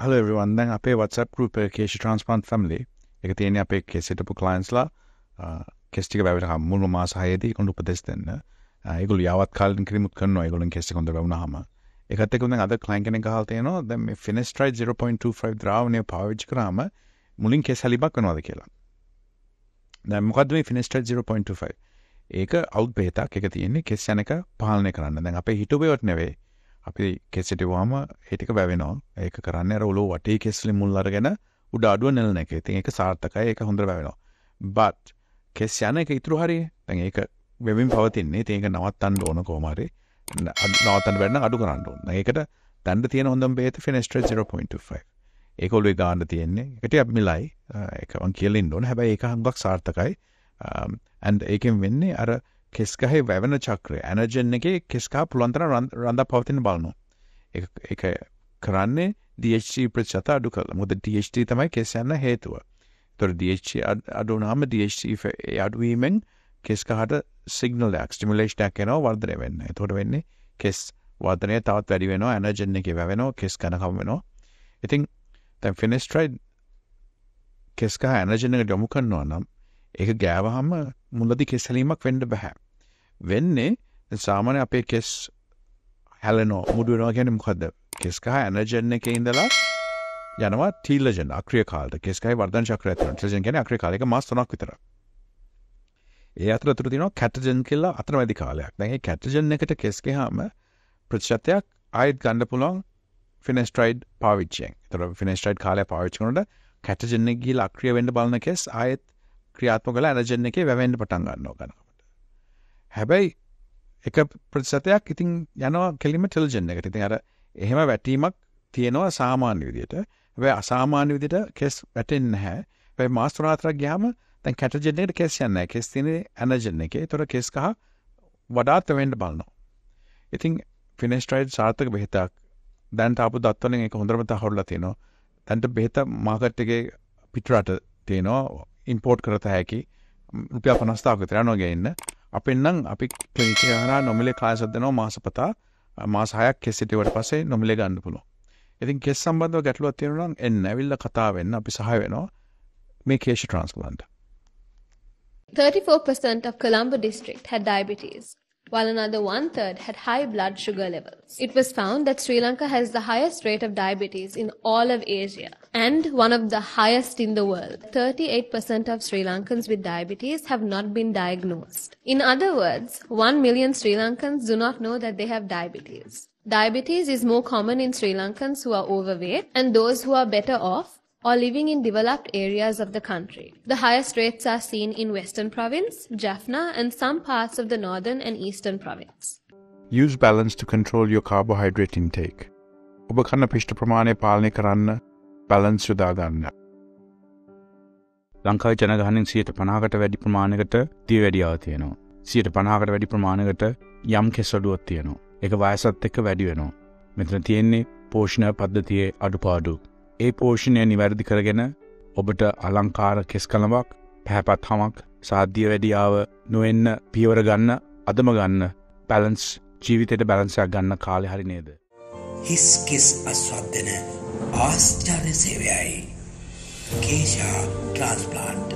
Hello everyone. දැන් අපේ WhatsApp group එකේ keshatransplant family එක තියෙන්නේ අපේ case හිටපු clients ලා case ටික වැවෙනකම් මුල්ම මාස 6ේදී ඒගොල්ලෝ උපදෙස් දෙන්න. ඒගොල්ලෝ යාවත් කාලින් කිරිමුත් කරනවා ඒගොල්ලන් case එක හොඳ වැවුනහම. ඒකත් එක්ක දැන් අද client කෙනෙක් අහලා තියෙනවා දැන් මේ Finasteride 0.25 ද්‍රාවණය පාවිච්චි කරාම මුලින් case හැලිබක් වෙනවද කියලා. දැන් මොකද්ද මේ Finasteride 0.25? ඒක අවුට් බේතක් එක තියෙන්නේ case යන එක පාලනය කරන්න. දැන් අපේ හිතුවේවත් නෙවෙයි. අපි කෙස් හිටුවාම ඒ ටික වැවෙනවා. ඒක කරන්නේ අර ඔලුව වටේ කෙස් වලින් මුල් අරගෙන උඩ අඩුව නෙලන එක. ඉතින් ඒක සාර්ථකයි. ඒක හොඳට වැවෙනවා. but කෙස් යන එක ඉතුරු හරිය. දැන් ඒක වෙමින් පවතින්නේ. ඉතින් ඒක නවත්තන්න ඕන කොහොම හරි. නවත්තන්න බැරි නම් අඩු කරන්න ඕන. දැන් ඒකට දණ්ඩ තියෙන හොඳම බේත Finasteride 0.25. ඒක ඔලුවේ ගන්න තියෙන්නේ. ඒක ටිකක් මිලයි. ඒක මං කියලා ඉන්න ඕන. හැබැයි ඒක හුඟක් සාර්ථකයි. and ඒකෙන් වෙන්නේ අර කෙස් ගහේ වැවෙන චක්‍රය ඇනර්ජන් එකේ කෙස් ගහ පුළුවන් තරම් රඳා පවතින බලනවා. ඒක කරන්නේ DHT ප්‍රතිශත අඩු කරලා. මොකද DHT තමයි කෙස් යන හේතුව. ඒතකොට DHT අඩු වුණාම DHT අඩු වීමෙන් කෙස් ගහට සිග්නල් එකක් ස්ටිමුලේෂන් එකක් එනවා වර්ධනය වෙන්න. ඒතකොට වෙන්නේ කෙස් වර්ධනය තවත් වැඩි වෙනවා ඇනර්ජන් එකේ වැවෙනවා කෙස් ඝනකම වෙනවා. ඉතින් දැන් Finasteride කෙස් ගහ ඇනර්ජන් එකට යොමු කරනවා නම් ඒක ගෑවහම මුලදී කෙස් හැලීමක් වෙන්න බෑ. වෙන්නේ සාමාන්‍ය අපේ කෙස් හැලෙනවා මුඩු වෙනවා කියන්නේ මොකද්ද? කෙස් ගහ ඇනර්ජන් එකේ ඉඳලා යනවා ටීලජන් අක්‍රිය කාලයට. කෙස් ගහේ වර්ධන චක්‍රය තියෙනවා. ටීලජන් කියන්නේ අක්‍රිය කාලය. ඒක මාස 3ක් විතර. ඒ අතරතුර තියෙනවා කැටජන් කියලා අතරමැදි කාලයක්. දැන් මේ කැටජන් එකට කෙස් ගහම ප්‍රතිශතයක් ආයෙත් ගන්න පුළුවන් Finasteride පාවිච්චියෙන්. ඒතර Finasteride කාලය පාවිච්චි කරනකොට කැටජන් එක ගිහලා අක්‍රිය වෙන්න බලන කෙස් ආයෙත් ක්‍රියාත්මක වෙලා ඇනර්ජන් එකේ වැවෙන්න පටන් ගන්නවා ගන්නකොට. හැබැයි එක ප්‍රතිශතයක් ඉතින් යනවා කෙලිම ටෙලිජන් එකට. ඉතින් අර එහෙම වැටීමක් තියෙනවා සාමාන්‍ය විදිහට. හැබැයි අසාමාන්‍ය විදිහට කෙස් වැටෙන්නේ නැහැ. හැබැයි මාස 3-4ක් ගියාම දැන් කැටජන් එකට කෙස් යන්නේ නැහැ. කෙස් තියෙන්නේ ඇනර්ජන් එකේ. ඒතර කෙස් කහ වඩාත් වෙන්න බලනවා. ඉතින් Finasteride සාර්ථක බෙහෙතක්. දැන් තාපු දත් වලින් ඒක හොඳටම තහවුරුලා තියෙනවා. දැන්ට බෙහෙත මාකට් එකේ පිටරට තියෙනවා. ඉම්පෝර්ට් කරත හැකි රුපියල් 50,000ක විතර යනවා ගේන්න. අපෙන් නම් අපි ක්ලිනික් එක හරහා නොමිලේ කායසත් දෙනවා මාසපතා මාස 6ක් කෙස් හිටියට පස්සේ නොමිලේ ගන්න පුළුවන්. ඉතින් කෙස් සම්බන්ධව ගැටලුවක් තියෙනවා නම් එන්න ඇවිල්ලා කතා වෙන්න අපි සහාය වෙනවා මේ kesha transplant. 34% of Colombo district had diabetes, while another 1/3 had high blood sugar levels. It was found that Sri Lanka has the highest rate of diabetes in all of Asia and one of the highest in the world. 38% of Sri Lankans with diabetes have not been diagnosed. In other words, 1 million Sri Lankans do not know that they have diabetes. Diabetes is more common in Sri Lankans who are overweight and those who are better off or living in developed areas of the country. The highest rates are seen in Western Province, Jaffna and some parts of the Northern and Eastern Province. Use balance to control your carbohydrate intake. ඔබ කන පිෂ්ඨ ප්‍රමාණය පාලනය කරන්න balance යොදා ගන්න. ලංකාවේ ජනගහනයෙන් 50%කට වැඩි ප්‍රමාණයකට දියවැඩියාව තියෙනවා. 50%කට වැඩි ප්‍රමාණයකට යම් කෙස් අඩුවක් තියෙනවා. ඒක වයසත් එක්ක වැඩි වෙනවා. මෙතන තියෙන්නේ පෝෂණ පද්ධතියේ අඩුපාඩු. ඒ පෝෂණය නිවැරදි කරගෙන ඔබට අලංකාර කෙස් කලමක්, පැහැපත් හමක්, සාධ්‍ය වැඩියාව නොවෙන්න පියවර ගන්න, අදම ගන්න බැලන්ස් ජීවිතේට බැලන්ස් එකක් ගන්න කාලේ හරි නේද? හිස් කෙස් අස්වද්දන ආශ්චර්ය සේවයයි kesha transplant